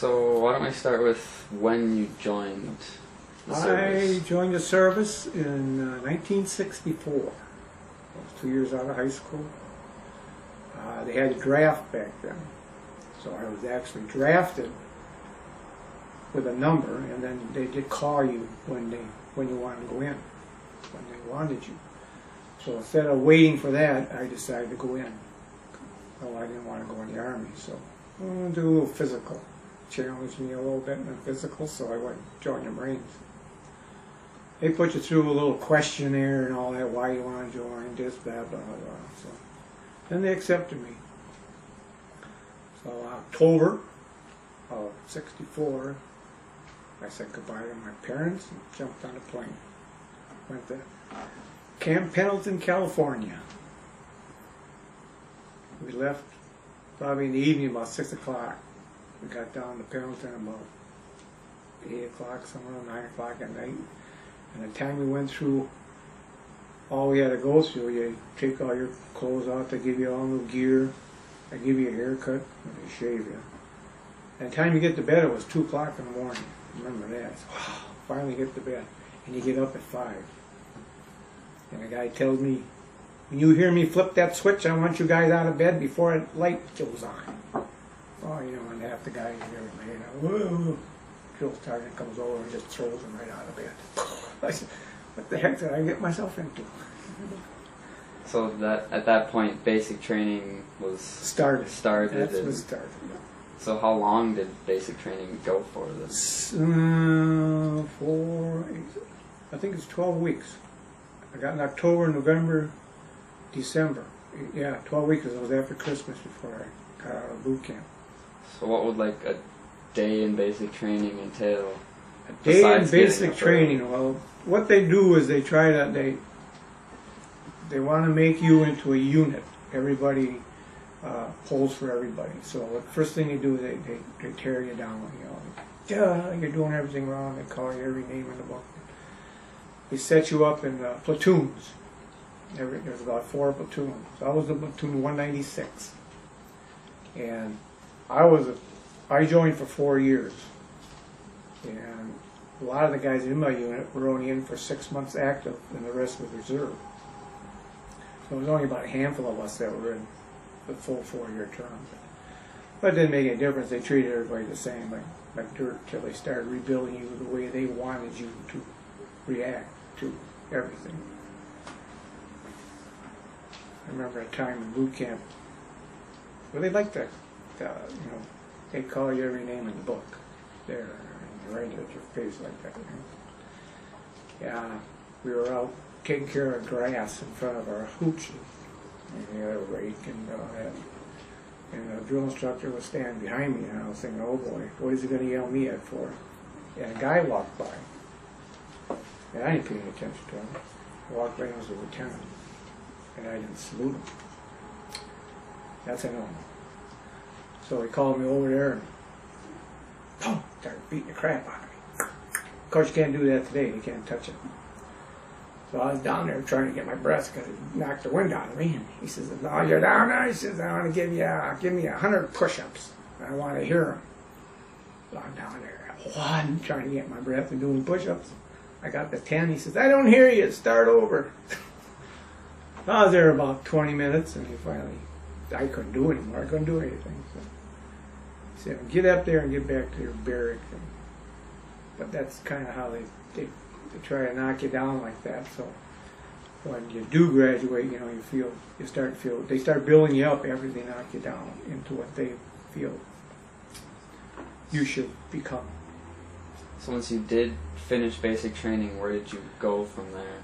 So why don't we start with when you joined the service? I joined the service in 1964. I was 2 years out of high school. They had a draft back then. So I was actually drafted with a number, and then they did call you when you wanted to go in, when they wanted you. So instead of waiting for that, I decided to go in. Well, I didn't want to go in the Army, so I'm going to do a little physical. Challenged me a little bit in the physical, so I went and joined the Marines. They put you through a little questionnaire and all that, why you want to join, this, blah, blah, blah. So then they accepted me. So October of '64, I said goodbye to my parents and jumped on a plane. Went to Camp Pendleton, California. We left probably in the evening about 6 o'clock. We got down to Pendleton about 8 o'clock, somewhere 9 o'clock at night. And the time we went through all we had to go through, you take all your clothes off, they give you all new gear, they give you a haircut, and they shave you. And the time you get to bed, it was 2 o'clock in the morning. Remember that. So, wow, finally get to bed. And you get up at 5. And the guy tells me, when you hear me flip that switch, I want you guys out of bed before the light goes on. Oh, you know, and half the guys here, whoa. Drill sergeant comes over and just throws him right out of bed. I said, what the heck did I get myself into? So that at that point, basic training was started. That's what started. So how long did basic training go for? I think it's 12 weeks. I got in October, November, December. Yeah, 12 weeks, because it was after Christmas before I got out of boot camp. So what would like a day in basic training entail? A day in basic training, well, what they do is they try to, they want to make you into a unit. Everybody pulls for everybody. So the first thing they do is they tear you down. You know, you're doing everything wrong. They call you every name in the book. They set you up in platoons. There's about 4 platoons. So I was in platoon 196, and I joined for 4 years. And a lot of the guys in my unit were only in for 6 months active, and the rest was reserve. So it was only about a handful of us that were in the full 4-year term. But it didn't make any difference. They treated everybody the same, like dirt, till they started rebuilding you the way they wanted you to react to everything. I remember a time in boot camp where they liked that, they'd call you every name in the book there, and right at your face like that. Yeah, we were out taking care of grass in front of our hooches, and we had a rake, and the drill instructor was standing behind me, and I was thinking, oh boy, what is he going to yell me at for? And a guy walked by, and I didn't pay any attention to him. I walked by, and it was a lieutenant, and I didn't salute him. That's a no. So he called me over there, and boom, started beating the crap out of me. Of course, you can't do that today. You can't touch it. So I was down there trying to get my breath because it knocked the wind out of me. And he says, "No, you're down there." He says, "I want to give me 100 push-ups. I want to hear them." So I'm down there at 1, trying to get my breath and doing push-ups. I got to 10. He says, "I don't hear you. Start over." I was there about 20 minutes, and he finally, I couldn't do anymore. I couldn't do anything. So he said, "Get up there and get back to your barrack." But that's kind of how they try to knock you down like that. So when you do graduate, they start building you up after they knock you down into what they feel you should become. So once you did finish basic training, where did you go from there?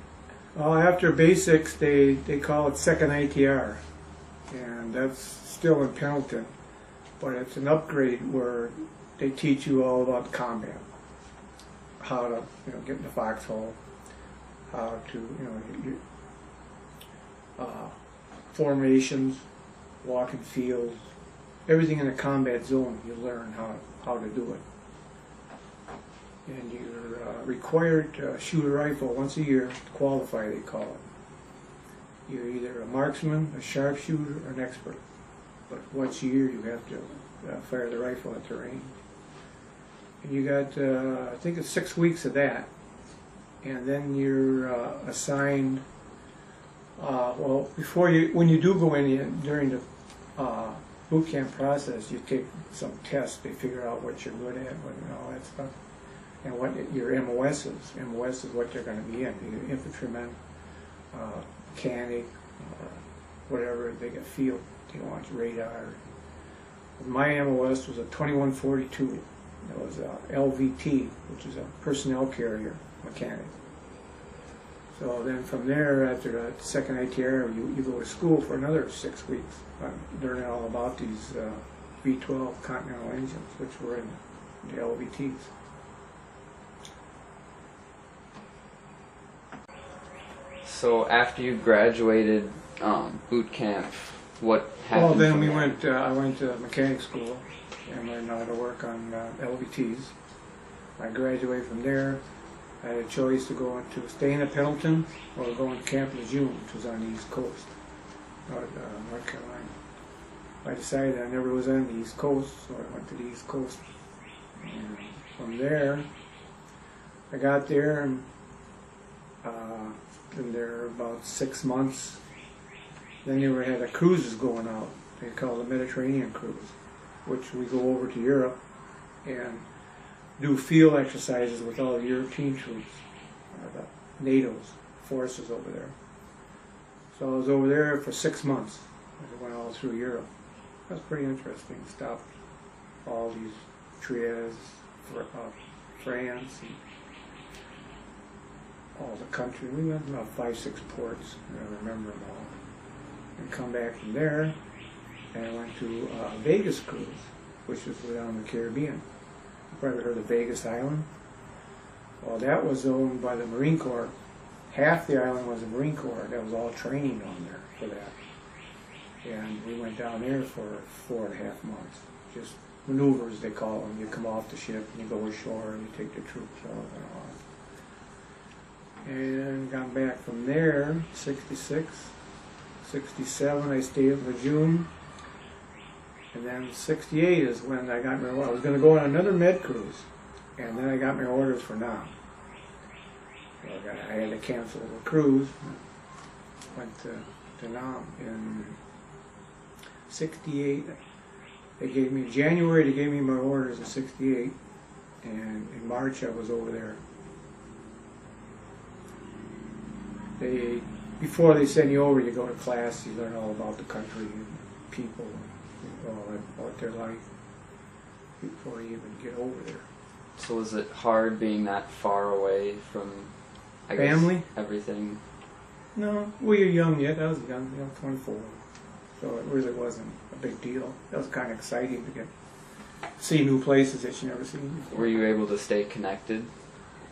Well, after basics, they call it second ITR, and that's still in Pendleton, but it's an upgrade where they teach you all about combat. How to, get in the foxhole, how to, formations, walking fields, everything in a combat zone. You learn how to do it, and you're required to shoot a rifle once a year to qualify. They call it. You're either a marksman, a sharpshooter, or an expert. But once a year, you have to fire the rifle at the range. And you got, I think it's 6 weeks of that. And then you're assigned, well, when you do go in during the boot camp process, you take some tests. They figure out what you're good at, and all that stuff, and what your MOS is. MOS is what they're going to be in. Either infantryman, mechanic, whatever. They get field. They want radar. My MOS was a 2142. It was a LVT, which is a personnel carrier mechanic. So then from there, after the second ITR, you go to school for another 6 weeks, learning all about these V12 Continental engines, which were in the LVTs. So after you graduated boot camp, what happened? Well, then from we there? went. I went to mechanic school and learned how to work on LVTs. I graduated from there. I had a choice to go into staying at Pendleton or go into Camp Lejeune, which was on the East Coast, North Carolina. I decided I never was on the East Coast, so I went to the East Coast. And from there, I got there and been there about 6 months. Then they had a cruises going out. They call the Mediterranean cruise, which we go over to Europe and do field exercises with all the European troops, the NATO's forces over there. So I was over there for 6 months. I went all through Europe. That was pretty interesting. Stopped all these Trieste, France, and all the country. We went to about 5-6 ports. I remember them all. And come back from there, and I went to Vegas cruise, which was down the Caribbean. You probably heard of Vegas Island. Well, that was owned by the Marine Corps. Half the island was the Marine Corps. That was all training on there for that. And we went down there for 4.5 months. Just maneuvers, they call them. You come off the ship and you go ashore and you take the troops out and all. And got back from there, 66, 67, I stayed in Lejeune. And then 68 is when I got my orders. I was going to go on another med cruise, and then I got my orders for Nam. So I had to cancel the cruise. Went to Nam in 68. They gave me January. They gave me my orders in 68, and in March I was over there. Before they send you over, you go to class. You learn all about the country and people. What they're like before you even get over there. So was it hard being that far away from family? Everything? No, well, you're young yet. I was young, 24. So it really wasn't a big deal. That was kind of exciting to see new places that you never seen before. Were you able to stay connected?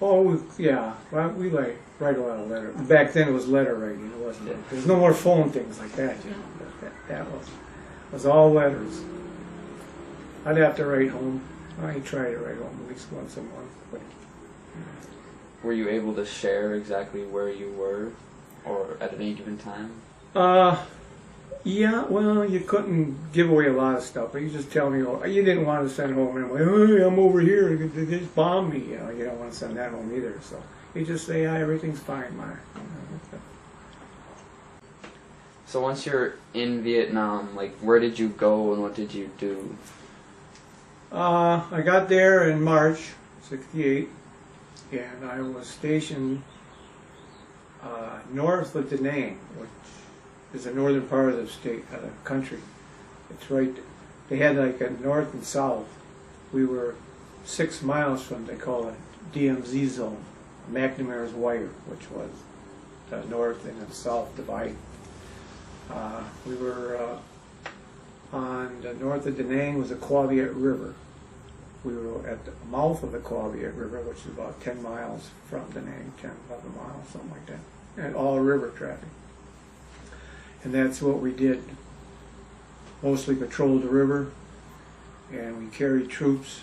Oh, yeah. Well, we write a lot of letters. Back then it was letter writing. It wasn't. Yeah. There's no more phone things like that. You know. That was all letters. I'd have to write home. I try to write home at least once a month. But, Were you able to share exactly where you were, or at any given time? Yeah. Well, you couldn't give away a lot of stuff, but you just tell me. Oh, you didn't want to send home anyway. Hey, I'm over here. They just bombed me. You know, you don't want to send that home either. So you just say, everything's fine, Ma. So once you're in Vietnam, like, where did you go and what did you do? I got there in March, 68, and I was stationed north of Da Nang, which is the northern part of the country. It's right, they had like a north and south. We were 6 miles from, they call it DMZ zone, McNamara's Wire, which was the north and the south divide. We were on the north of Da Nang was the Qua Viet River. We were at the mouth of the Qua Viet River, which is about 10 miles from Da Nang, 10, 11 miles, something like that. And all river traffic. And that's what we did. Mostly patrolled the river, and we carried troops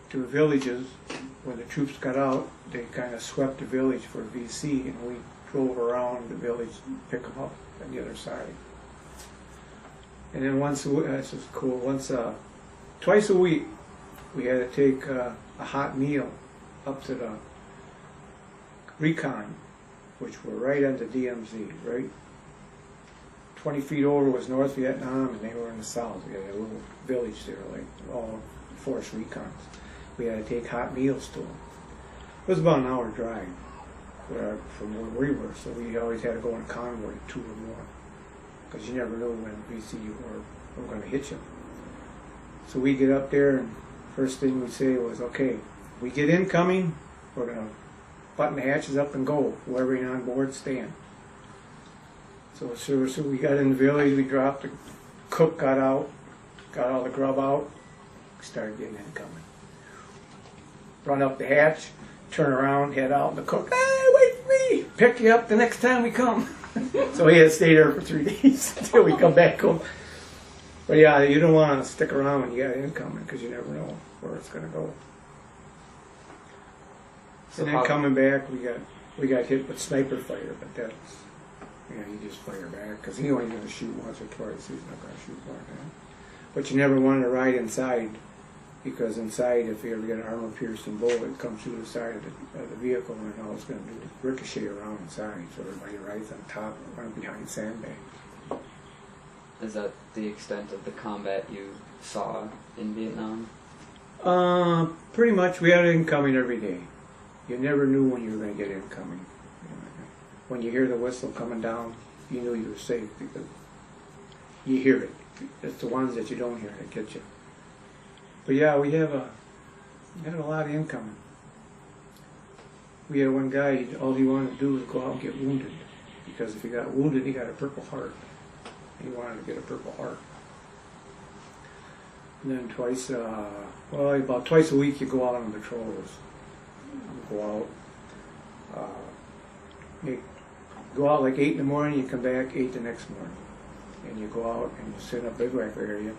to villages. When the troops got out, they kind of swept the village for VC, and we drove around the village and pick them up on the other side. And then this is cool, twice a week, we had to take a hot meal up to the recon, which were right under DMZ, right? 20 feet over was North Vietnam, and they were in the south. We had a little village there, like all force recons. We had to take hot meals to them. It was about an hour drive from where we were, so we always had to go in a convoy, 2 or more, because you never knew when VC were going to hit you. So we get up there, and first thing we say was, okay, we get incoming, we're going to button the hatches up and go. Whoever ain't on board, stand. So as soon as we got in the village, we dropped, the cook got out, got all the grub out, started getting incoming. Run up the hatch, turn around, head out, and the cook, hey, wait for me, pick you up the next time we come. So we had to stay there for 3 days until we come back home. But yeah, you don't want to stick around when you got incoming because you never know where it's going to go. So And then coming back, we got hit with sniper fire, but that's, you just fire back because he's only going to shoot once or twice. He's not going to shoot more than that. But you never want to ride inside because inside, if you ever get an armor-piercing bullet, it comes through the side of the vehicle, and all it's going to do is ricochet around inside. So everybody rides on top, run behind sandbags. Is that the extent of the combat you saw in Vietnam? Pretty much. We had incoming every day. You never knew when you were going to get incoming. When you hear the whistle coming down, you knew you were safe because you hear it. It's the ones that you don't hear that get you. But yeah, we had a lot of incoming. We had one guy, all he wanted to do was go out and get wounded. Because if he got wounded, he got a Purple Heart. He wanted to get a Purple Heart. And then about twice a week you go out on patrols. You go out, you go out like 8 in the morning, you come back 8 the next morning. And you go out and you sit in a bivouac area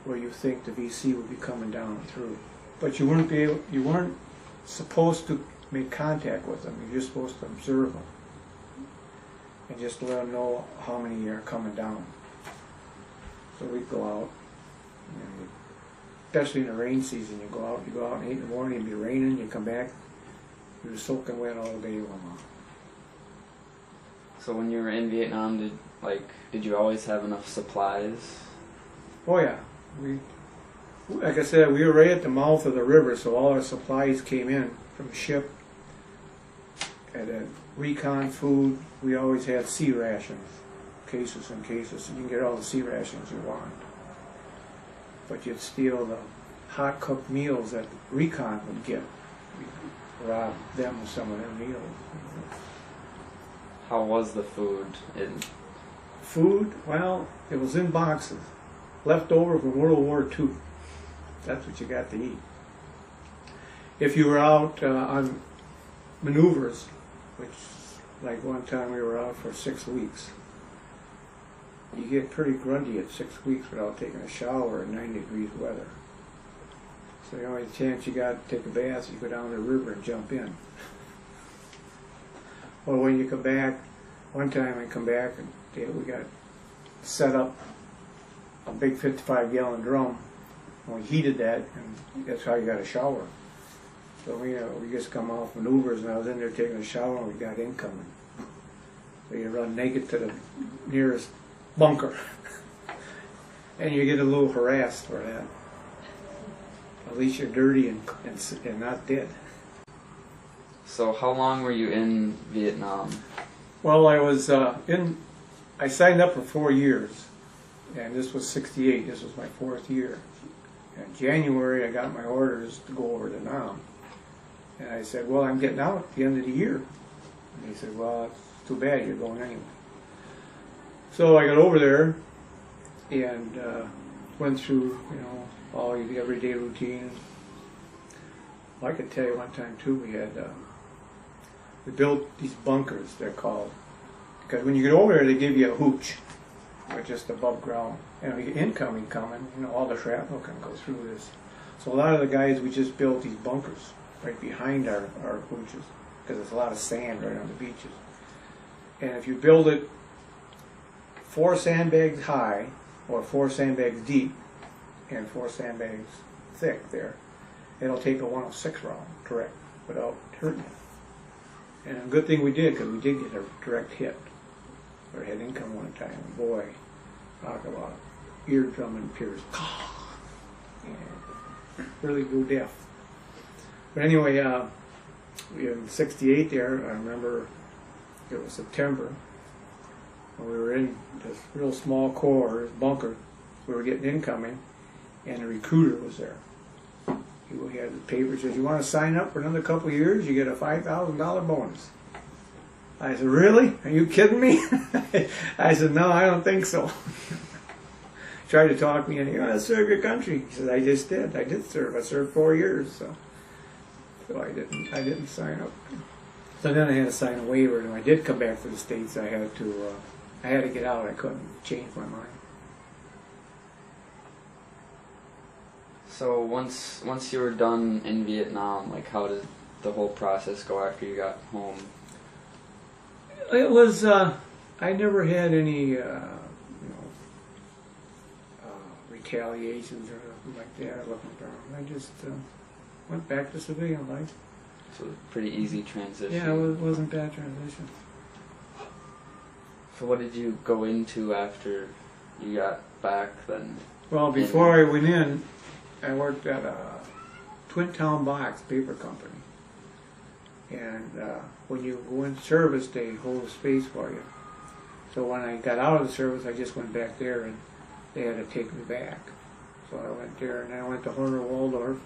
where you think the VC will be coming down through. But you weren't supposed to make contact with them. You're just supposed to observe them. And just let them know how many are coming down. So we'd go out, and especially in the rain season, you go out at 8 in the morning, it'd be raining, you come back, you're soaking wet all day long. So when you were in Vietnam, did you always have enough supplies? Oh yeah, like I said, we were right at the mouth of the river, so all our supplies came in from ship. And recon food, we always had sea rations, cases and cases, so you can get all the sea rations you want. But you'd steal the hot cooked meals that recon would get. We'd rob them of some of their meals. How was the food? Food, well, it was in boxes, left over from World War II. That's what you got to eat. If you were out on maneuvers, which, like one time we were out for 6 weeks, you get pretty grungy at 6 weeks without taking a shower in 90 degrees weather. So the only chance you got to take a bath is you go down the river and jump in. Or when you come back, one time I come back and we got set up a big 55-gallon drum, and we heated that, and that's how you got a shower. So we just come off maneuvers, and I was in there taking a shower, and we got incoming. So you run naked to the nearest bunker, and you get a little harassed for that. At least you're dirty and not dead. So how long were you in Vietnam? Well, I signed up for 4 years, and this was '68. This was my 4th year. In January, I got my orders to go over to Nam. And I said, well, I'm getting out at the end of the year. And they said, well, it's too bad, you're going anyway. So I got over there and went through, all the everyday routine. Well, I could tell you one time too, we built these bunkers, they're called. Because when you get over there, they give you a hooch, or just above ground. And we get incoming coming, all the shrapnel can go through this. So a lot of the guys, we just built these bunkers right behind our hooches, because there's a lot of sand right on the beaches. And if you build it 4 sandbags high, or 4 sandbags deep, and 4 sandbags thick there. It'll take a 106 round direct without hurting it. And a good thing we did, because we did get a direct hit. Or had income one time, and boy, talk about eardrum and pierce. And really go deaf. But anyway, in '68 there, I remember it was September. We were in this real small core, this bunker. We were getting incoming, and a recruiter was there. He had the paper, says, "You want to sign up for another couple of years? You get a $5,000 bonus." I said, "Really? Are you kidding me?" I said, "No, I don't think so." Tried to talk me into, "You want to serve your country?" He said, "I just did. I did serve. I served 4 years, so I didn't sign up." So then I had to sign a waiver, and when I did come back to the States, I had to get out. I couldn't change my mind. So once you were done in Vietnam, like how did the whole process go after you got home? It was, I never had any, retaliations or nothing like that looking down. I just went back to civilian life. So it was a pretty easy transition. Yeah, it wasn't bad transition. So what did you go into after you got back then? Well, before I went in, I worked at a Twin Town Box paper company. And when you go in service, they hold a space for you. So when I got out of the service, I just went back there, and they had to take me back. So I went there, and then I went to Horner Waldorf.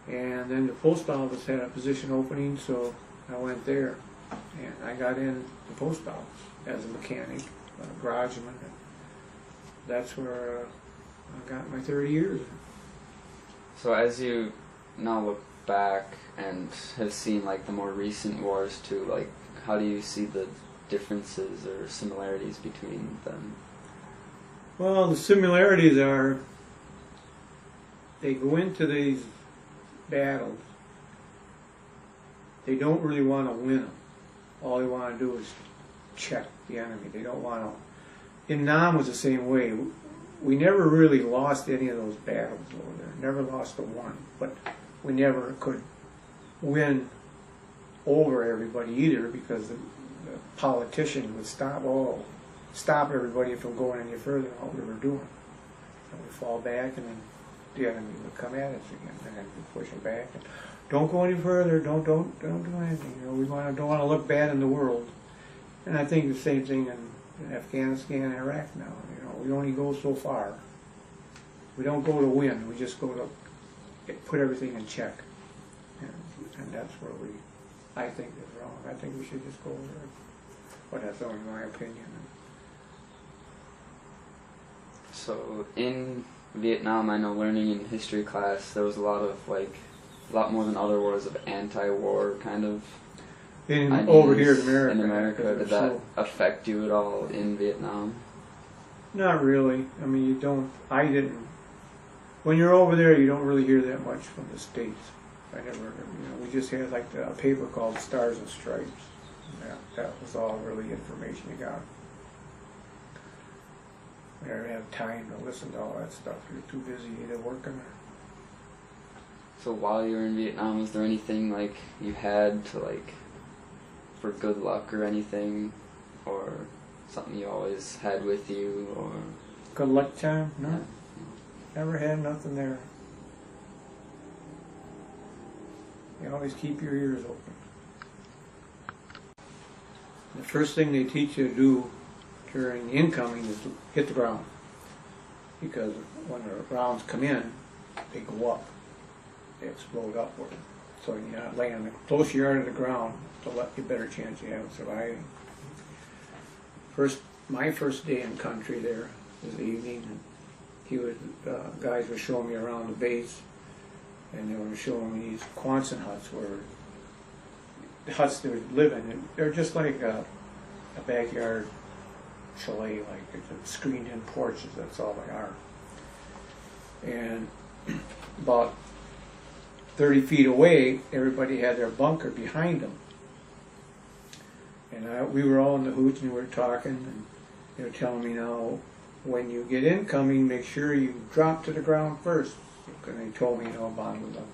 And then the post office had a position opening, so I went there. And I got in the post office as a mechanic, a garageman. And that's where I got my 30 years. So as you now look back and have seen like the more recent wars too, like how do you see the differences or similarities between them? Well, the similarities are they go into these battles, they don't really want to win them. All they want to do is check the enemy. They don't want to. In Nam was the same way. We never really lost any of those battles over there. Never lost a one, but we never could win over everybody either, because the politicians would stop everybody from going any further than what we were doing. And we'd fall back, and then the enemy would come at us again, and then we'd push them back. And don't go any further. Don't do anything. You know, we don't want to look bad in the world. And I think the same thing in Afghanistan and Iraq now. You know, we only go so far. We don't go to win. We just go to put everything in check. And that's where I think is wrong. I think we should just go over there. But that's only my opinion. So in Vietnam, I know learning in history class, there was a lot more than other wars of anti-war kind of ideas over here in America. In America, did that affect you at all in Vietnam? Not really. I mean, I didn't. When you're over there, you don't really hear that much from the States. We just had like a paper called Stars and Stripes. That was all really information you got. We never have time to listen to all that stuff. You're too busy either working or. So while you were in Vietnam, was there anything like you had to for good luck or anything, or something you always had with you, or? Good luck time? No. Yeah. Never had nothing there. You always keep your ears open. The first thing they teach you to do during incoming is to hit the ground. Because when the rounds come in, they go up. They explode upward. So you're not laying the closer you are to the ground, the better chance you have of surviving. My first day in country there was the evening, and guys were showing me around the base, and they were showing me these Quonset huts, where the huts they would live in. And they're just like a backyard chalet, like it's screened-in porches. That's all they are. And about 30 feet away, everybody had their bunker behind them. And we were all in the hooch, and we were talking, and they were telling me, now, when you get incoming, make sure you drop to the ground first, And they told me, Bond was up.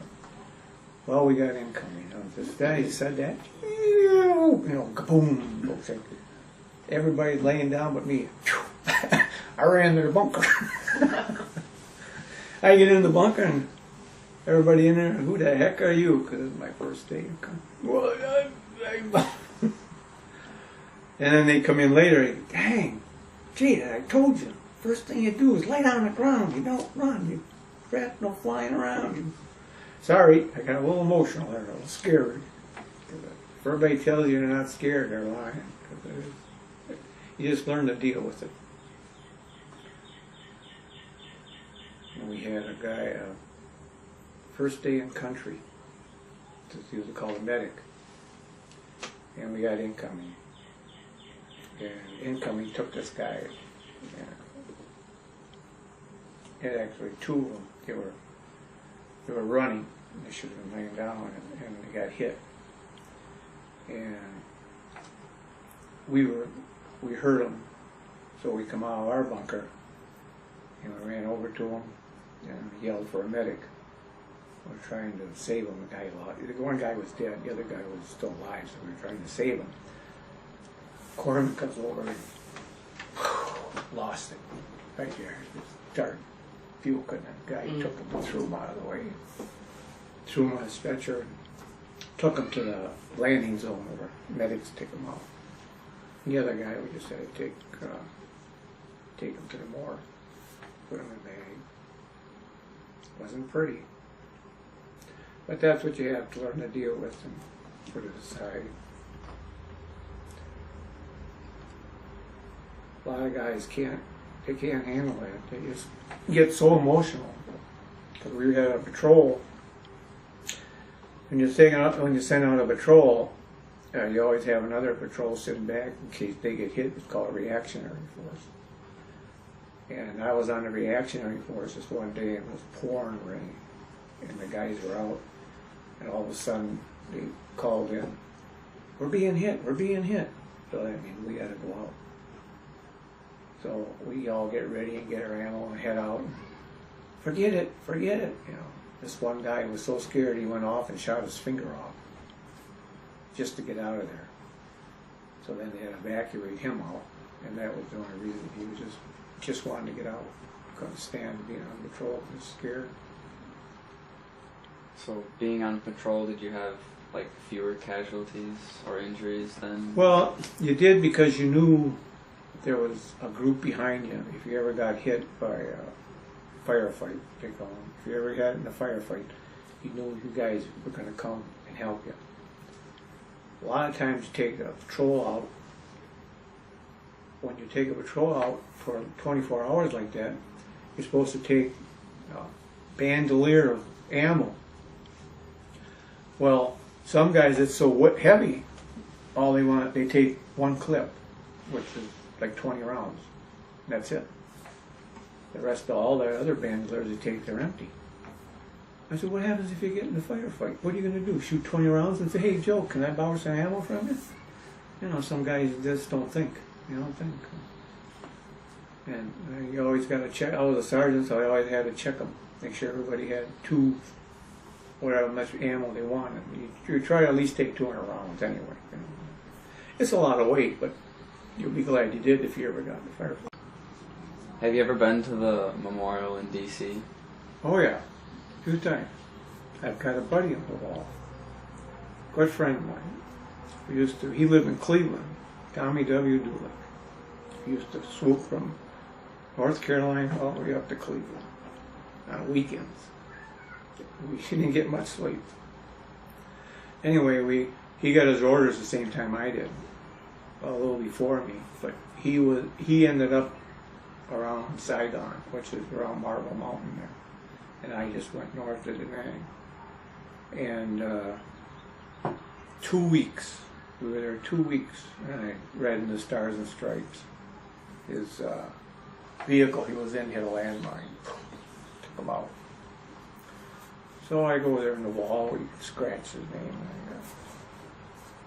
Well, we got incoming. This guy said that, kaboom, goes like, everybody laying down but me. I ran to the bunker. I get in the bunker and everybody in there, who the heck are you? Because it's my first day. Well, and then they come in later, dang, gee, I told you, first thing you do is lay down on the ground. You don't run. You crap, no flying around. Sorry, I got a little emotional there, a little scared. If everybody tells you they're not scared, they're lying. You just learn to deal with it. And we had a guy, first day in country, he was called a medic, and we got incoming. And incoming took this guy, and actually two of them, they were running, and they should have been laying down, and they got hit. And we heard them, so we come out of our bunker, and we ran over to them, and yelled for a medic. We were trying to save him. The one guy was dead, the other guy was still alive, so we were trying to save him. Corpsman comes over and lost it right there. Started puking. That guy took him and threw him out of the way. Threw him on a stretcher and took him to the landing zone where medics took him out. The other guy, we just had to take him to the morgue, put him in a bag. Wasn't pretty. But that's what you have to learn to deal with and put it aside. A lot of guys can't handle that. They just get so emotional. Because we had a patrol. When you send out a patrol, you always have another patrol sitting back in case they get hit. It's called a reactionary force. And I was on the reactionary force this one day, and it was pouring rain, and the guys were out, and all of a sudden they called in, we're being hit. So I mean, we got to go out. So we all get ready and get our ammo and head out. Forget it. This one guy was so scared he went off and shot his finger off just to get out of there. So then they had to evacuate him out, and that was the only reason. He was just wanted to get out. Couldn't stand being on patrol. He was scared. So being on patrol, did you have like fewer casualties or injuries then? Well, you did, because you knew there was a group behind you. If you ever got hit by a firefight, they call them. If you ever got in a firefight, you knew you guys were going to come and help you. A lot of times you take a patrol out. When you take a patrol out for 24 hours like that, you're supposed to take a bandolier of ammo. Well, some guys, it's so heavy, they take one clip, which is like 20 rounds. That's it. The rest of all the other bandoliers they take, they're empty. I said, what happens if you get in a firefight? What are you going to do? Shoot 20 rounds and say, hey, Joe, can I borrow some ammo from you? Some guys just don't think. And you always got to check. I was a sergeant, so I always had to check them. Make sure everybody had whatever much ammo they wanted. You try to at least take 200 rounds anyway. It's a lot of weight, but you'll be glad you did if you ever got in a firefight. Have you ever been to the memorial in D.C.? Oh yeah, 2 times. I've got a buddy on the wall. Good friend of mine. He lived in Cleveland, Tommy W. Dulick. He used to swoop from North Carolina all the way up to Cleveland on weekends. We didn't get much sleep. Anyway, he got his orders the same time I did, a little before me. But he ended up around Saigon, which is around Marble Mountain there, and I just went north to Da Nang. And 2 weeks. We were there 2 weeks, and I read in the Stars and Stripes. His vehicle he was in hit a landmine. Took him out. So I go there in the wall, we scratch his name.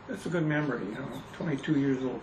That's a good memory, 22 years old.